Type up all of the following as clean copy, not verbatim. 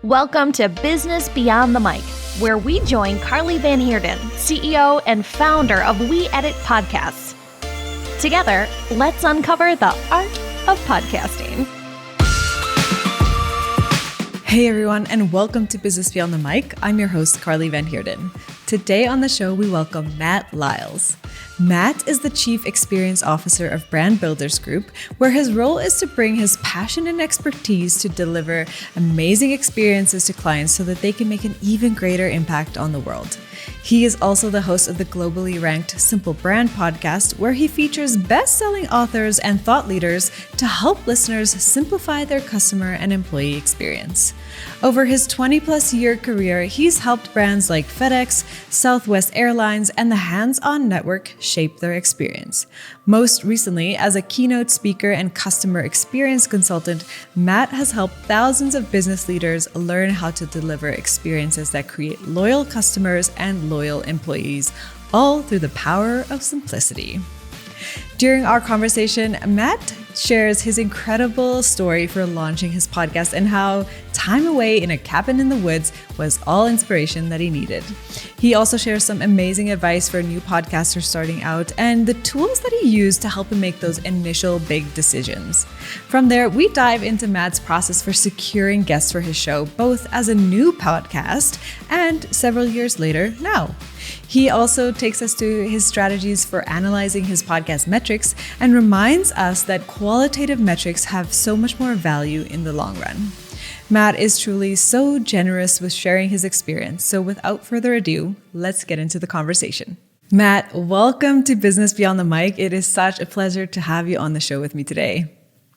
Welcome to Business Beyond the Mic, where we join Carly Van Heerden, CEO and founder of We Edit Podcasts. Together, let's uncover the art of podcasting. Hey everyone, and welcome to Business Beyond the Mic. I'm your host, Carly Van Heerden. Today on the show, we welcome Matt Lyles. Matt is the Chief Experience Officer of Brand Builders Group, where his role is to bring his passion and expertise to deliver amazing experiences to clients so that they can make an even greater impact on the world. He is also the host of the globally ranked Simple Brand podcast, where he features best-selling authors and thought leaders to help listeners simplify their customer and employee experience. Over his 20-plus year career, he's helped brands like FedEx, Southwest Airlines, and the Hands On Network shape their experience. Most recently, as a keynote speaker and customer experience consultant, Matt has helped thousands of business leaders learn how to deliver experiences that create loyal customers and loyal employees, all through the power of simplicity. During our conversation, Matt shares his incredible story for launching his podcast and how time away in a cabin in the woods was all inspiration that he needed. He also shares some amazing advice for new podcasters starting out and the tools that he used to help him make those initial big decisions. From there, we dive into Matt's process for securing guests for his show, both as a new podcast and several years later now. He also takes us to his strategies for analyzing his podcast metrics and reminds us that qualitative metrics have so much more value in the long run. Matt is truly so generous with sharing his experience. So without further ado, let's get into the conversation. Matt, welcome to Business Beyond the Mic. It is such a pleasure to have you on the show with me today.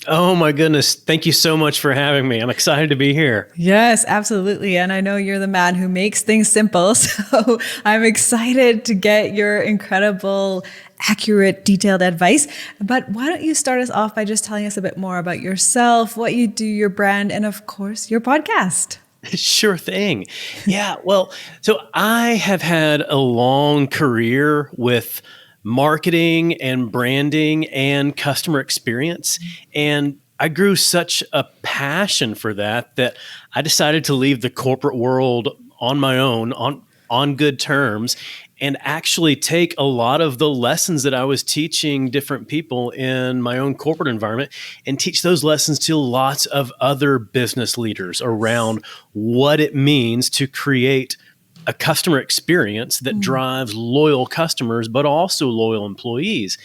Oh my goodness. Thank you so much for having me. I'm excited to be here. Yes, absolutely. And I know you're the man who makes things simple. So I'm excited to get your incredible, accurate, detailed advice. But why don't you start us off by just telling us a bit more about yourself, what you do, your brand, and of course, your podcast. Sure thing. Yeah. Well, so I have had a long career with marketing and branding and customer experience. And I grew such a passion for that I decided to leave the corporate world on my own, on good terms, and actually take a lot of the lessons that I was teaching different people in my own corporate environment and teach those lessons to lots of other business leaders around what it means to create a customer experience that drives loyal customers, but also loyal employees.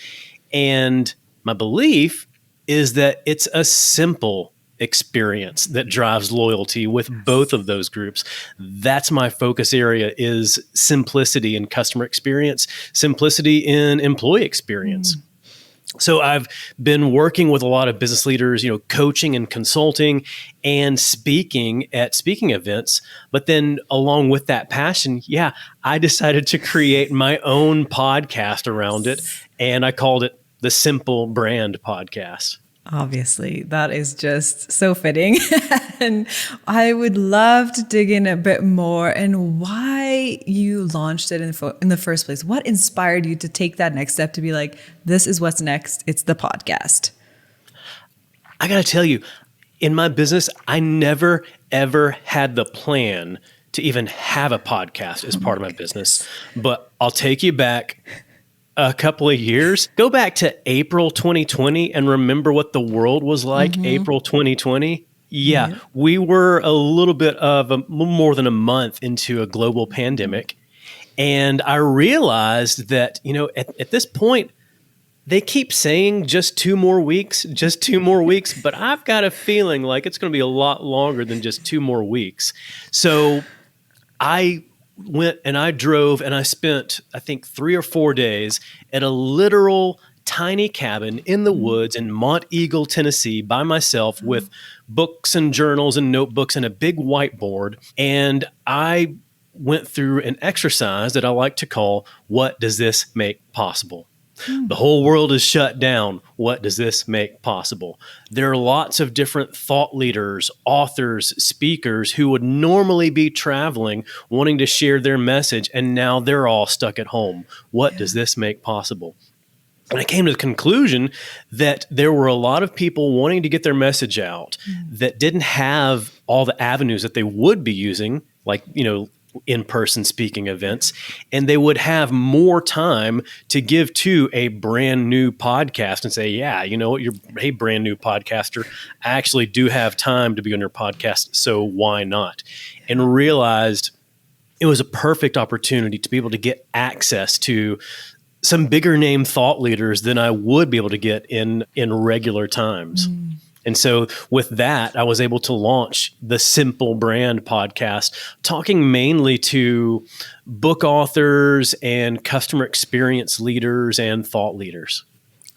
And my belief is that it's a simple experience that drives loyalty with both of those groups. That's my focus area, is simplicity in customer experience, simplicity in employee experience. So I've been working with a lot of business leaders, coaching and consulting and speaking at speaking events. But then along with that passion, I decided to create my own podcast around it. And I called it the Simple Brand Podcast. Obviously, that is just so fitting. And I would love to dig in a bit more and why you launched it in the first place. What inspired you to take that next step to be like, this is what's next? It's the podcast. I got to tell you, in my business, I never, ever had the plan to even have a podcast as part of my business. But I'll take you back a couple of years. Go back to April 2020 and remember what the world was like April 2020. Yeah, we were a little bit of more than a month into a global pandemic. And I realized that, at this point, they keep saying just 2 more weeks, but I've got a feeling like it's going to be a lot longer than just 2 more weeks. So I went and I drove and I spent, I think, 3 or 4 days at a literal tiny cabin in the woods in Mont Eagle, Tennessee by myself with books and journals and notebooks and a big whiteboard. And I went through an exercise that I like to call, what does this make possible? The whole world is shut down. What does this make possible? There are lots of different thought leaders, authors, speakers who would normally be traveling, wanting to share their message, and now they're all stuck at home. What does this make possible? And I came to the conclusion that there were a lot of people wanting to get their message out that didn't have all the avenues that they would be using, like, in-person speaking events, and they would have more time to give to a brand new podcast and say, yeah, you know what, you're a brand new podcaster. I actually do have time to be on your podcast, so why not? And realized it was a perfect opportunity to be able to get access to some bigger name thought leaders than I would be able to get in regular times. And so with that, I was able to launch the Simple Brand podcast, talking mainly to book authors and customer experience leaders and thought leaders.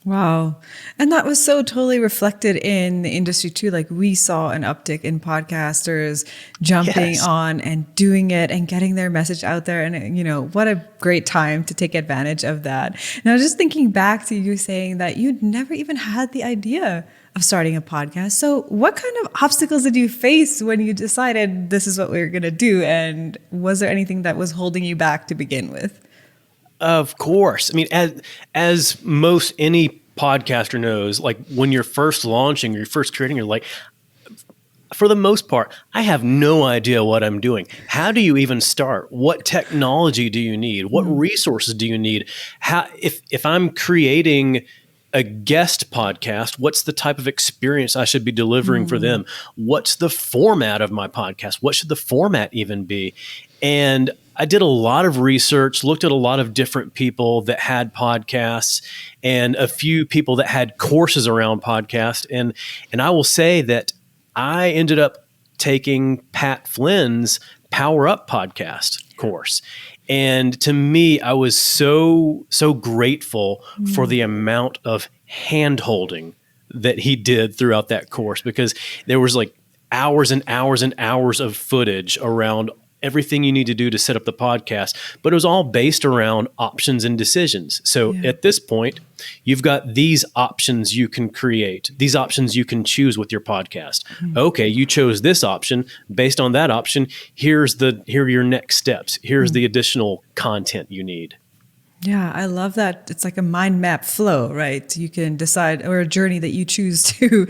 Wow. And that was so totally reflected in the industry too. Like we saw an uptick in podcasters jumping on and doing it and getting their message out there. And, what a great time to take advantage of that. And I was just thinking back to you saying that you'd never even had the idea of starting a podcast. So what kind of obstacles did you face when you decided this is what we were going to do? And was there anything that was holding you back to begin with? Of course. I mean, as most any podcaster knows, like when you're first launching or you're first creating, you're like, for the most part, I have no idea what I'm doing. How do you even start? What technology do you need? What resources do you need? How, if I'm creating a guest podcast, what's the type of experience I should be delivering for them? What's the format of my podcast? What should the format even be? And I did a lot of research, looked at a lot of different people that had podcasts and a few people that had courses around podcasts. And I will say that I ended up taking Pat Flynn's Power Up podcast course. And to me, I was so grateful for the amount of hand-holding that he did throughout that course, because there was like hours and hours and hours of footage around everything you need to do to set up the podcast, but it was all based around options and decisions. So at this point, you've got these options you can create, these options you can choose with your podcast. Okay, you chose this option. Based on that option, here are your next steps. Here's the additional content you need. Yeah, I love that. It's like a mind map flow, right? You can decide, or a journey that you choose to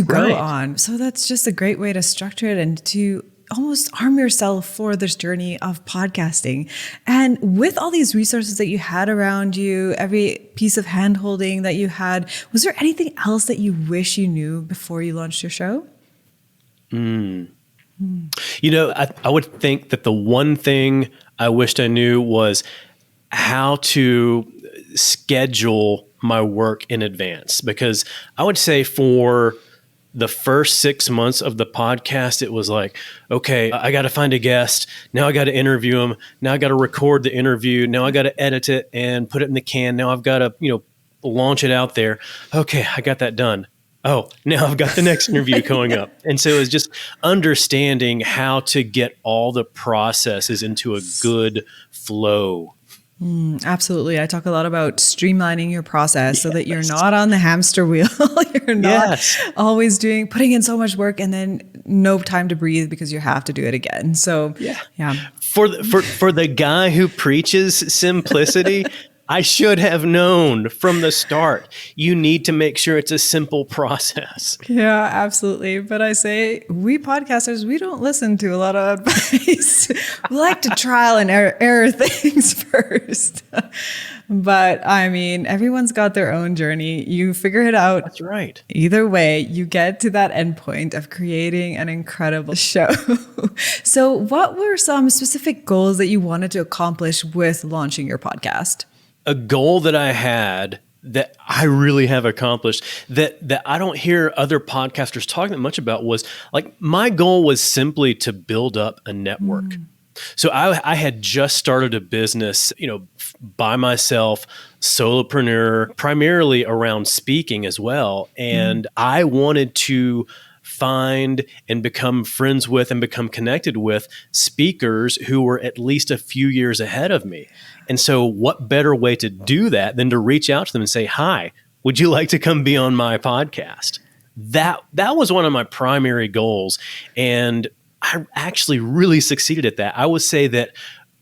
go on. So that's just a great way to structure it and to almost arm yourself for this journey of podcasting. And with all these resources that you had around you, every piece of hand-holding that you had, was there anything else that you wish you knew before you launched your show? I would think that the one thing I wished I knew was how to schedule my work in advance. Because I would say for the first 6 months of the podcast, it was like, okay, I got to find a guest. Now I got to interview them. Now I got to record the interview. Now I got to edit it and put it in the can. Now I've got to, launch it out there. Okay, I got that done. Oh, now I've got the next interview going up. And so it was just understanding how to get all the processes into a good flow. Absolutely. I talk a lot about streamlining your process so that you're not on the hamster wheel. You're not always putting in so much work and then no time to breathe because you have to do it again. So yeah. For the guy who preaches simplicity, I should have known from the start, you need to make sure it's a simple process. Yeah, absolutely. But I say, we podcasters, we don't listen to a lot of advice. We like to trial and error things first. But I mean, everyone's got their own journey. You figure it out. That's right. Either way, you get to that endpoint of creating an incredible show. So what were some specific goals that you wanted to accomplish with launching your podcast? A goal that I had that I really have accomplished that I don't hear other podcasters talking that much about was like, my goal was simply to build up a network. So I had just started a business, by myself, solopreneur, primarily around speaking as well. And I wanted to find and become friends with and become connected with speakers who were at least a few years ahead of me. And so what better way to do that than to reach out to them and say, hi, would you like to come be on my podcast? That was one of my primary goals. And I actually really succeeded at that. I would say that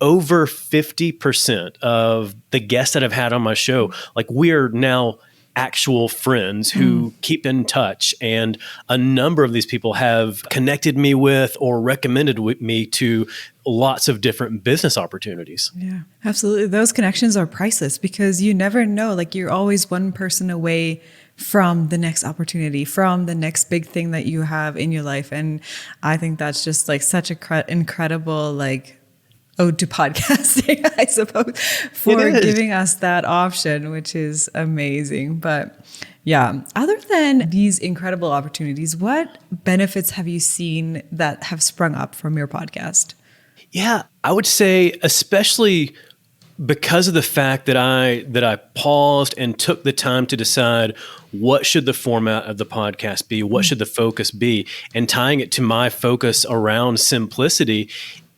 over 50% of the guests that I've had on my show, like we're now actual friends who keep in touch. And a number of these people have connected me with or recommended me to lots of different business opportunities. Yeah, absolutely. Those connections are priceless because you never know, like you're always one person away from the next opportunity, from the next big thing that you have in your life. And I think that's just like such a incredible, like, ode to podcasting, I suppose, for giving us that option, which is amazing. But yeah, other than these incredible opportunities, what benefits have you seen that have sprung up from your podcast? Yeah, I would say especially because of the fact that I paused and took the time to decide what should the format of the podcast be, what should the focus be, and tying it to my focus around simplicity,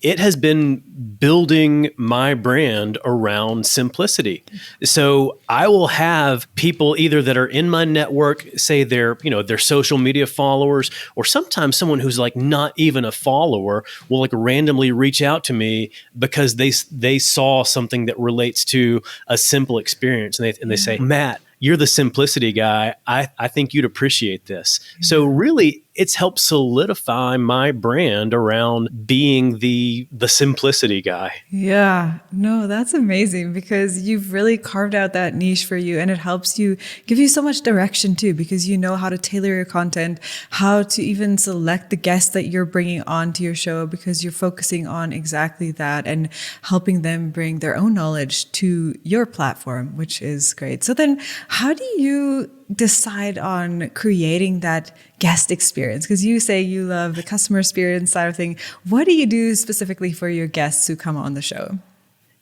it has been building my brand around simplicity. So I will have people either that are in my network, say they're social media followers, or sometimes someone who's like not even a follower will like randomly reach out to me because they saw something that relates to a simple experience. And they say, Matt, you're the simplicity guy. I think you'd appreciate this. So really, it's helped solidify my brand around being the simplicity guy. Yeah, no, that's amazing because you've really carved out that niche for you, and it helps you give you so much direction too, because you know how to tailor your content, how to even select the guests that you're bringing onto your show, because you're focusing on exactly that and helping them bring their own knowledge to your platform, which is great. So then how do you decide on creating that guest experience? Because you say you love the customer experience side of things. What do you do specifically for your guests who come on the show?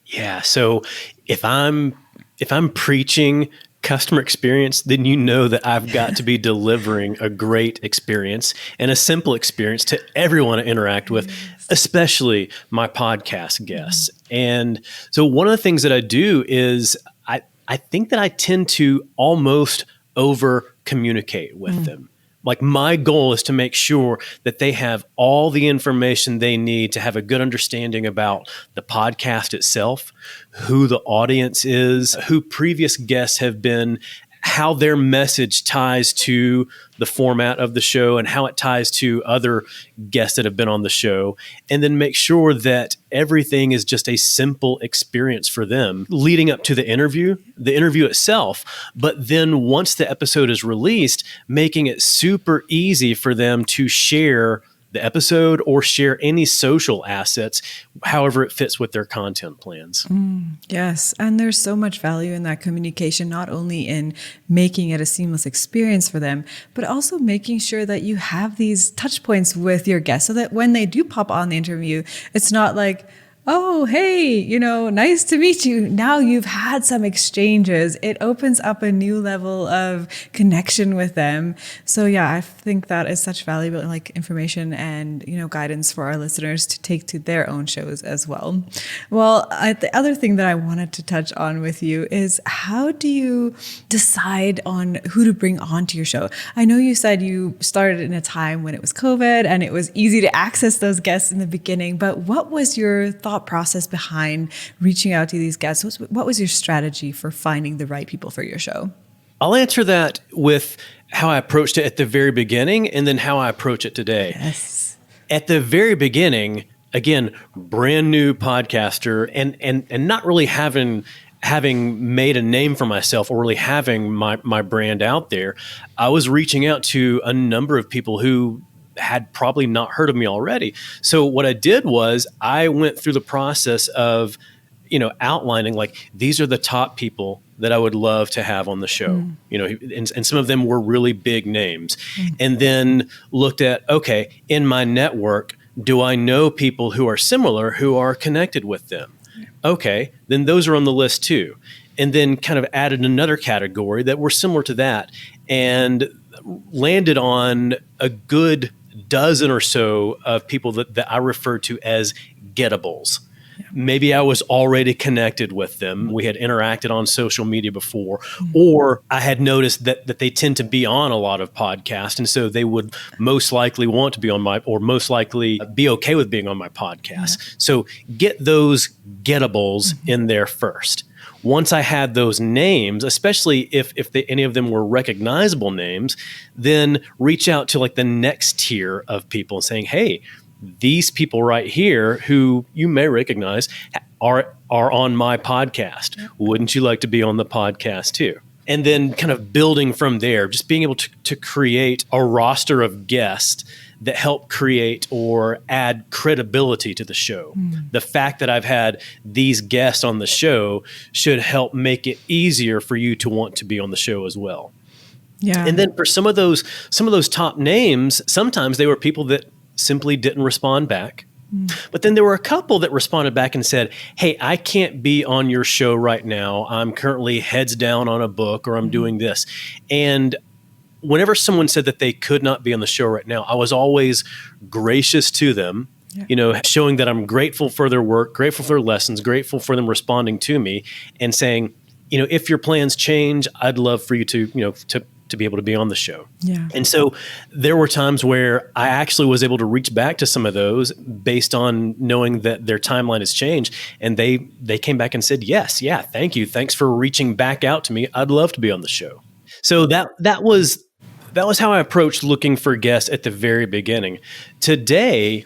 Yeah. So if I'm preaching customer experience, then you know that I've got to be delivering a great experience and a simple experience to everyone I interact with, especially my podcast guests. And so one of the things that I do is I think that I tend to almost over communicate with them. Like my goal is to make sure that they have all the information they need to have a good understanding about the podcast itself, who the audience is, who previous guests have been, how their message ties to the format of the show and how it ties to other guests that have been on the show, and then make sure that everything is just a simple experience for them leading up to the interview itself. But then once the episode is released, making it super easy for them to share the episode or share any social assets, however it fits with their content plans. Yes. And there's so much value in that communication, not only in making it a seamless experience for them, but also making sure that you have these touch points with your guests so that when they do pop on the interview, it's not like, oh, hey, nice to meet you. Now you've had some exchanges. It opens up a new level of connection with them. So yeah, I think that is such valuable information and, guidance for our listeners to take to their own shows as well. Well, the other thing that I wanted to touch on with you is how do you decide on who to bring onto your show? I know you said you started in a time when it was COVID and it was easy to access those guests in the beginning, but what was your thought process behind reaching out to these guests? What was your strategy for finding the right people for your show? I'll answer that with how I approached it at the very beginning and then how I approach it today. Yes. At the very beginning, again, brand new podcaster and not really having made a name for myself or really having my brand out there, I was reaching out to a number of people who had probably not heard of me already. So what I did was I went through the process of, outlining like, these are the top people that I would love to have on the show, and some of them were really big names. And then looked at, okay, in my network, do I know people who are similar, who are connected with them? Okay, then those are on the list too. And then kind of added another category that were similar to that and landed on a good dozen or so of people that I refer to as gettables. Maybe I was already connected with them. We had interacted on social media before, or I had noticed that they tend to be on a lot of podcasts. And so they would most likely want to be on or most likely be okay with being on my podcast. So get those gettables in there first. Once I had those names, especially if any of them were recognizable names, then reach out to like the next tier of people saying, hey, these people right here who you may recognize are on my podcast. Wouldn't you like to be on the podcast too? And then kind of building from there, just being able to create a roster of guests that help create or add credibility to the show. The fact that I've had these guests on the show should help make it easier for you to want to be on the show as well. Yeah. And then for some of those top names, sometimes they were people that simply didn't respond back. But then there were a couple that responded back and said, hey, I can't be on your show right now. I'm currently heads down on a book, or I'm doing this. And whenever someone said that they could not be on the show right now, I was always gracious to them, showing that I'm grateful for their work, grateful for their lessons, grateful for them responding to me, and saying, if your plans change, I'd love for you to be able to be on the show. Yeah. And so there were times where I actually was able to reach back to some of those based on knowing that their timeline has changed. And they came back and said, yes, yeah, thank you. Thanks for reaching back out to me. I'd love to be on the show. So that was how I approached looking for guests at the very beginning. Today,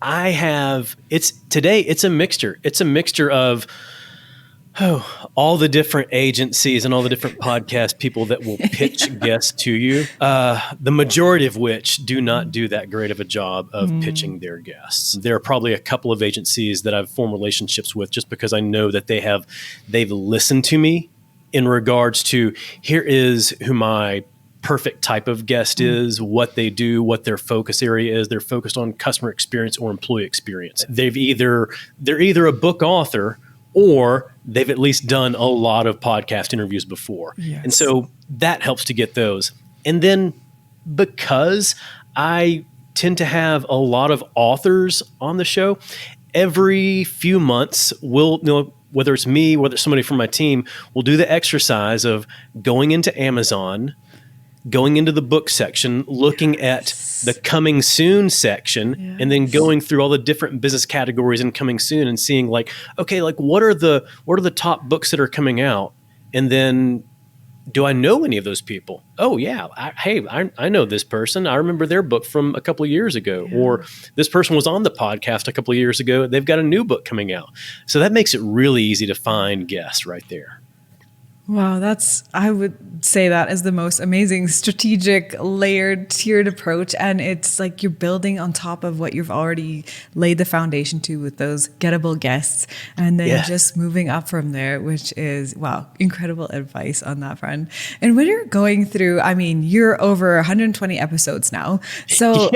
it's a mixture. It's a mixture of all the different agencies and all the different podcast people that will pitch guests to you, the majority of which do not do that great of a job of pitching their guests. There are probably a couple of agencies that I've formed relationships with just because I know that they've listened to me in regards to, here is who my perfect type of guest is, what they do, what their focus area is. They're focused on customer experience or employee experience. They're either a book author, or they've at least done a lot of podcast interviews before. Yes. And so that helps to get those. And then because I tend to have a lot of authors on the show, every few months whether it's me, whether it's somebody from my team, we'll do the exercise of going into Amazon, going into the book section, looking at the coming soon section, and then going through all the different business categories in coming soon and seeing what are the top books that are coming out? And then, do I know any of those people? Oh yeah. I know this person. I remember their book from a couple of years ago, or this person was on the podcast a couple of years ago. They've got a new book coming out. So that makes it really easy to find guests right there. Wow, I would say that is the most amazing strategic, layered, tiered approach. And it's like you're building on top of what you've already laid the foundation to with those gettable guests, and then just moving up from there, which is, wow, incredible advice on that front. And when you're going through, you're over 120 episodes now. So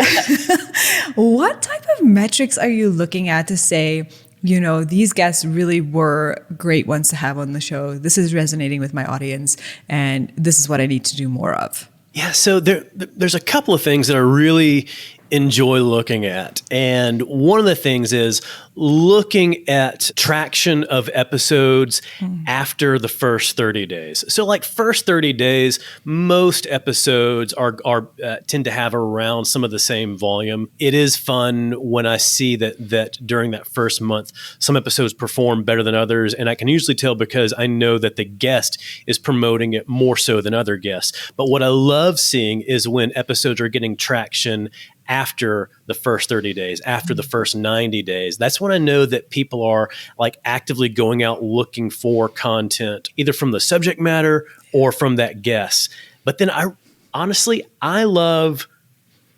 what type of metrics are you looking at to say, these guests really were great ones to have on the show. This is resonating with my audience, and this is what I need to do more of? Yeah, so there's a couple of things that I really enjoy looking at. And one of the things is looking at traction of episodes after the first 30 days. So like first 30 days, most episodes are tend to have around some of the same volume. It is fun when I see that during that first month, some episodes perform better than others. And I can usually tell because I know that the guest is promoting it more so than other guests. But what I love seeing is when episodes are getting traction after the first 30 days, after the first 90 days. That's when I know that people are like actively going out looking for content, either from the subject matter or from that guest. But then I love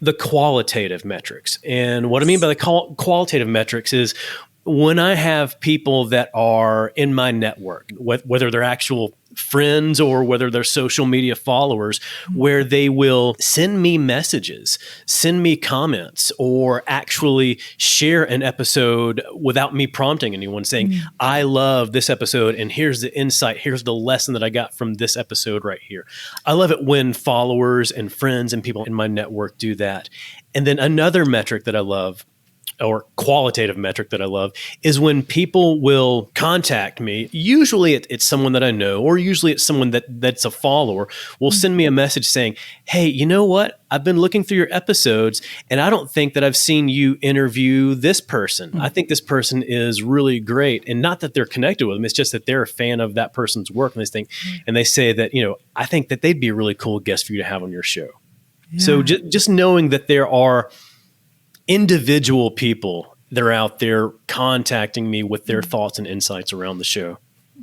the qualitative metrics. And what I mean by the qualitative metrics is when I have people that are in my network, whether they're actual friends or whether they're social media followers, where they will send me messages, send me comments, or actually share an episode without me prompting anyone, saying, I love this episode, and here's the insight, here's the lesson that I got from this episode right here. I love it when followers and friends and people in my network do that. And then another metric that I love or qualitative metric that I love is when people will contact me. Usually it's someone that I know, or usually it's someone that's a follower will send me a message saying, hey, you know what? I've been looking through your episodes and I don't think that I've seen you interview this person. I think this person is really great. And not that they're connected with them. It's just that they're a fan of that person's work. And they say that, I think that they'd be a really cool guest for you to have on your show. Yeah. So just knowing that there are individual people that are out there contacting me with their thoughts and insights around the show.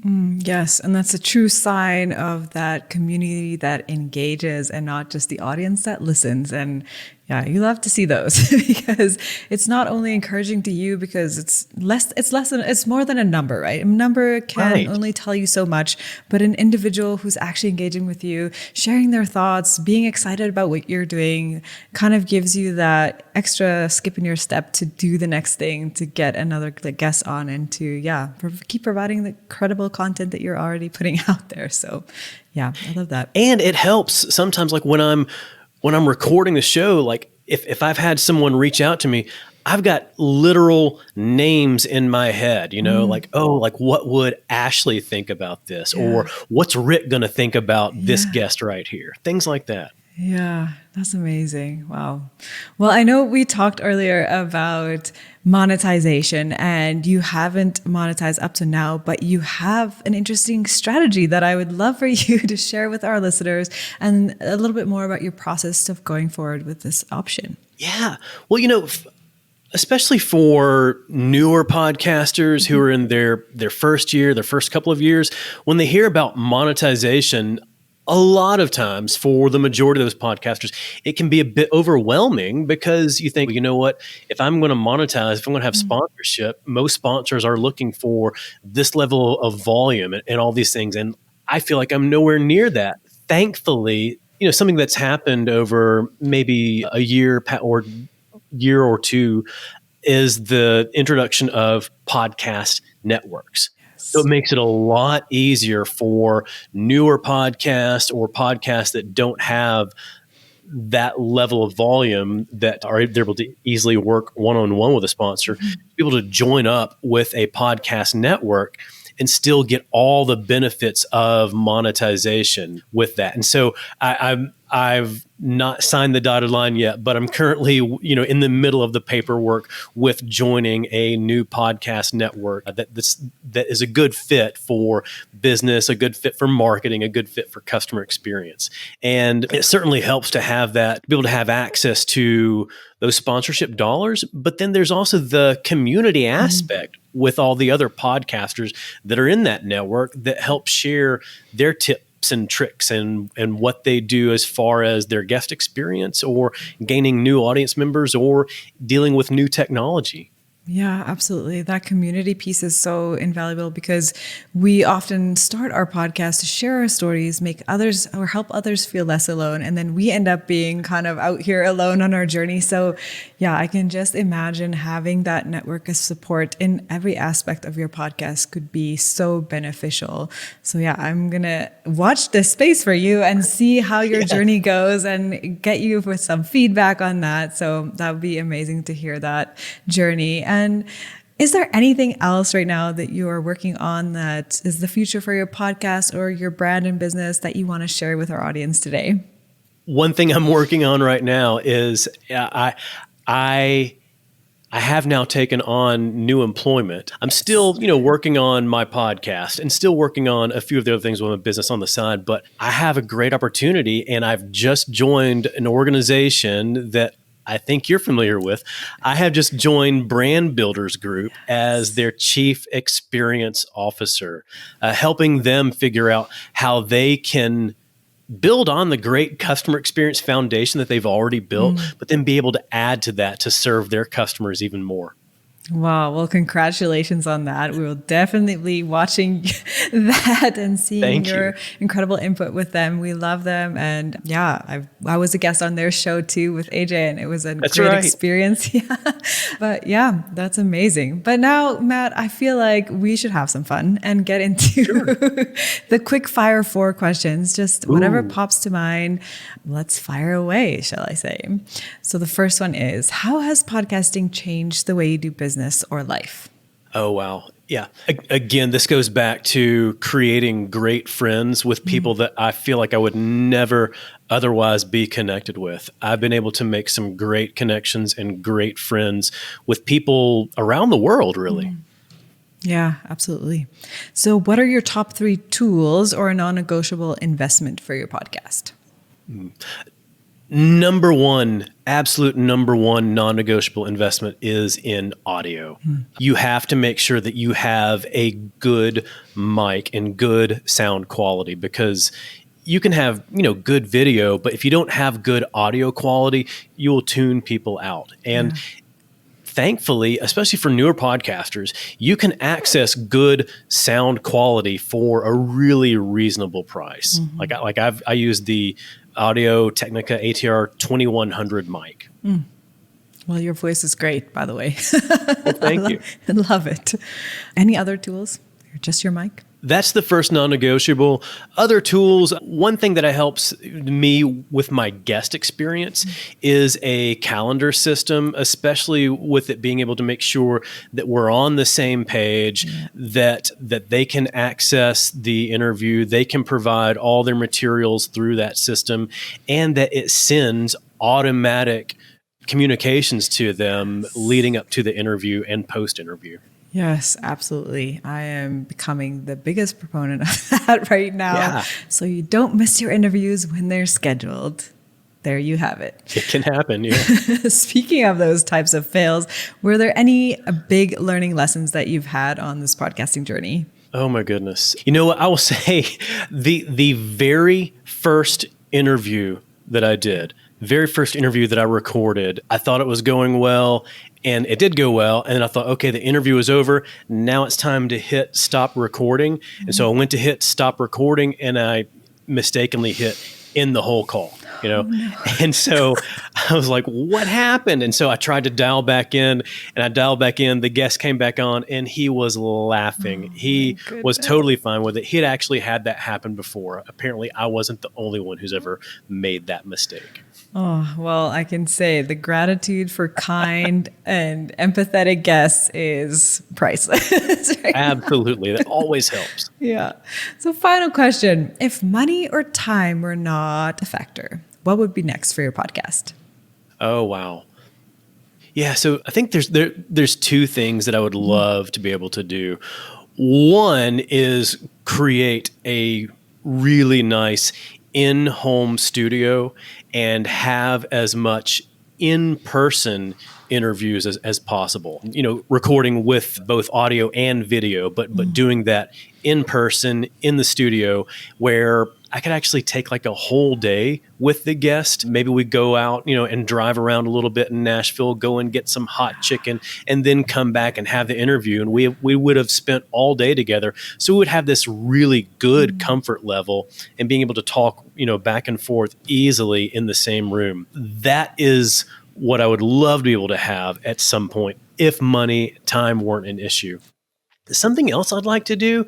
Yes, and that's a true sign of that community that engages and not just the audience that listens. And yeah, you love to see those because it's not only encouraging to you because it's more than a number, right? A number can only tell you so much, but an individual who's actually engaging with you, sharing their thoughts, being excited about what you're doing kind of gives you that extra skip in your step to do the next thing, to get another guest on and to, keep providing the credible content that you're already putting out there. So yeah, I love that. And it helps sometimes, like when I'm recording the show, like if I've had someone reach out to me, I've got literal names in my head, like what would Ashley think about this? Yeah. Or what's Rick going to think about this guest right here? Things like that. Yeah, that's amazing. Wow. Well, I know we talked earlier about monetization and you haven't monetized up to now, but you have an interesting strategy that I would love for you to share with our listeners and a little bit more about your process of going forward with this option. Yeah. Well, especially for newer podcasters who are in their first year, their first couple of years, when they hear about monetization, a lot of times for the majority of those podcasters, it can be a bit overwhelming because you think, you know what, if I'm going to monetize, if I'm going to have sponsorship, most sponsors are looking for this level of volume and all these things. And I feel like I'm nowhere near that. Thankfully, something that's happened over maybe a year or two is the introduction of podcast networks. So it makes it a lot easier for newer podcasts or podcasts that don't have that level of volume that they're able to easily work one-on-one with a sponsor, to be able to join up with a podcast network and still get all the benefits of monetization with that. And so I've not signed the dotted line yet, but I'm currently, in the middle of the paperwork with joining a new podcast network that is a good fit for business, a good fit for marketing, a good fit for customer experience. And it certainly helps to have that, be able to have access to those sponsorship dollars. But then there's also the community aspect with all the other podcasters that are in that network that help share their tips and tricks and what they do as far as their guest experience or gaining new audience members or dealing with new technology. Yeah, absolutely. That community piece is so invaluable because we often start our podcast to share our stories, make others or help others feel less alone. And then we end up being kind of out here alone on our journey. So yeah, I can just imagine having that network of support in every aspect of your podcast could be so beneficial. So yeah, I'm going to watch this space for you and see how your journey goes and get you with some feedback on that. So that would be amazing to hear that journey. And is there anything else right now that you are working on that is the future for your podcast or your brand and business that you want to share with our audience today? One thing I'm working on right now is I have now taken on new employment. I'm still, working on my podcast and still working on a few of the other things with my business on the side, but I have a great opportunity and I've just joined an organization that I think you're familiar with. I have just joined Brand Builders Group as their Chief Experience Officer, helping them figure out how they can build on the great customer experience foundation that they've already built, but then be able to add to that to serve their customers even more. Wow. Well, congratulations on that. We will definitely be watching that and seeing Thank your you. incredible input with them. We love them. And yeah, I was a guest on their show too with AJ, and it was a That's great right. experience. Yeah. But yeah, that's amazing. But now, Matt, I feel like we should have some fun and get into Sure. the quick fire 4 questions, just whatever Ooh. pops to mind. Let's fire away, shall I say. So the first one is, how has podcasting changed the way you do business or life? Oh, wow. Yeah. Again, this goes back to creating great friends with people that I feel like I would never otherwise be connected with. I've been able to make some great connections and great friends with people around the world, really. Yeah, absolutely. So what are your top 3 tools or a non-negotiable investment for your podcast? Number one, absolute number one non-negotiable investment is in audio. You have to make sure that you have a good mic and good sound quality, because you can have, good video, but if you don't have good audio quality, you will tune people out. And thankfully, especially for newer podcasters, you can access good sound quality for a really reasonable price. I use the Audio Technica ATR 2100 mic. Well, your voice is great, by the way. Well, thank you. I love it. Any other tools? Or just your mic? That's the first non-negotiable. Other tools, one thing that helps me with my guest experience is a calendar system, especially with it being able to make sure that we're on the same page, that they can access the interview, they can provide all their materials through that system, and that it sends automatic communications to them leading up to the interview and post-interview. Yes, absolutely. I am becoming the biggest proponent of that right now. Yeah. So you don't miss your interviews when they're scheduled. There you have it. It can happen, yeah. Speaking of those types of fails, were there any big learning lessons that you've had on this podcasting journey? Oh my goodness. You know what? I will say the very first interview that I did, very first interview that I recorded, I thought it was going well, and it did go well. And then I thought, okay, the interview is over. Now it's time to hit stop recording. And so I went to hit stop recording, and I mistakenly hit end the whole call, And so I was like, what happened? And so I tried to dial back in, and I dialed back in. The guest came back on, and he was laughing. He was totally fine with it. He had actually had that happen before. Apparently, I wasn't the only one who's ever made that mistake. Oh, well, I can say the gratitude for kind and empathetic guests is priceless. Right? Absolutely. That always helps. Yeah. So final question. If money or time were not a factor, what would be next for your podcast? Oh, wow. Yeah. So I think there's two things that I would love to be able to do. One is create a really nice in-home studio and have as much in-person interviews as possible. Recording with both audio and video, but doing that in person in the studio, where I could actually take like a whole day with the guest. Maybe we go out, and drive around a little bit in Nashville, go and get some hot chicken, and then come back and have the interview. And we would have spent all day together. So we would have this really good comfort level and being able to talk, back and forth easily in the same room. That is what I would love to be able to have at some point if money, time weren't an issue. Something else I'd like to do,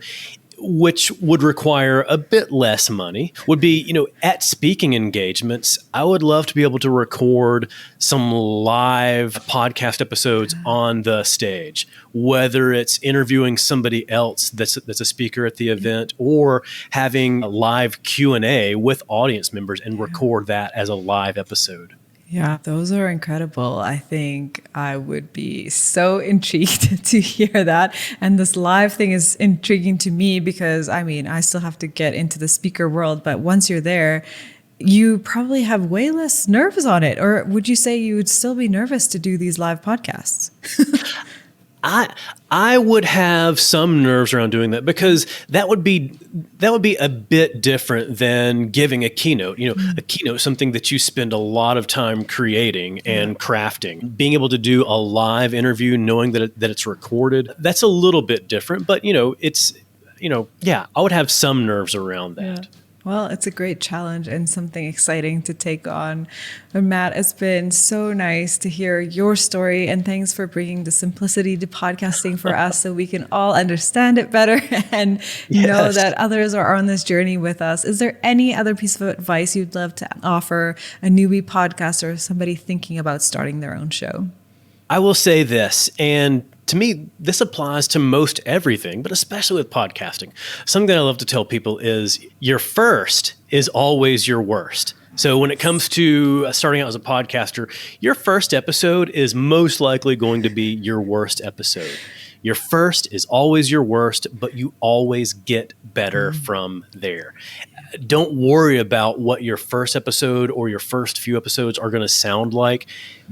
which would require a bit less money, would be, at speaking engagements, I would love to be able to record some live podcast episodes on the stage, whether it's interviewing somebody else that's a speaker at the event, or having a live Q&A with audience members and record that as a live episode. Yeah, those are incredible. I think I would be so intrigued to hear that. And this live thing is intriguing to me because, I still have to get into the speaker world. But once you're there, you probably have way less nerves on it. Or would you say you would still be nervous to do these live podcasts? I would have some nerves around doing that because that would be a bit different than giving a keynote. A keynote is something that you spend a lot of time creating and crafting. Being able to do a live interview, knowing that it's recorded, that's a little bit different. But I would have some nerves around that. Yeah. Well, it's a great challenge and something exciting to take on. And Matt, it's been so nice to hear your story, and thanks for bringing the simplicity to podcasting for us so we can all understand it better and know that others are on this journey with us. Is there any other piece of advice you'd love to offer a newbie podcaster or somebody thinking about starting their own show? I will say this, and to me, this applies to most everything, but especially with podcasting. Something that I love to tell people is your first is always your worst. So when it comes to starting out as a podcaster, your first episode is most likely going to be your worst episode. Your first is always your worst, but you always get better from there. Don't worry about what your first episode or your first few episodes are going to sound like.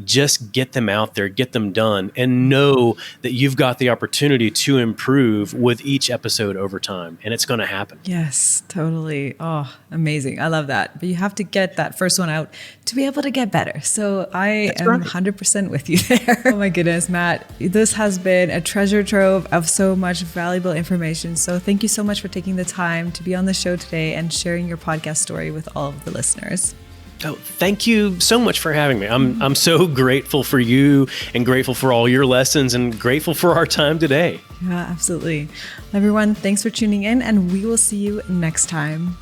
Just get them out there, get them done, and know that you've got the opportunity to improve with each episode over time, and it's going to happen. Yes, totally. Oh, amazing. I love that. But you have to get that first one out to be able to get better. So I am 100% with you there. Oh my goodness, Matt. This has been a treasure trove of so much valuable information. So thank you so much for taking the time to be on the show today and sharing your podcast story with all of the listeners. Oh, thank you so much for having me. I'm so grateful for you and grateful for all your lessons and grateful for our time today. Yeah, absolutely. Everyone, thanks for tuning in, and we will see you next time.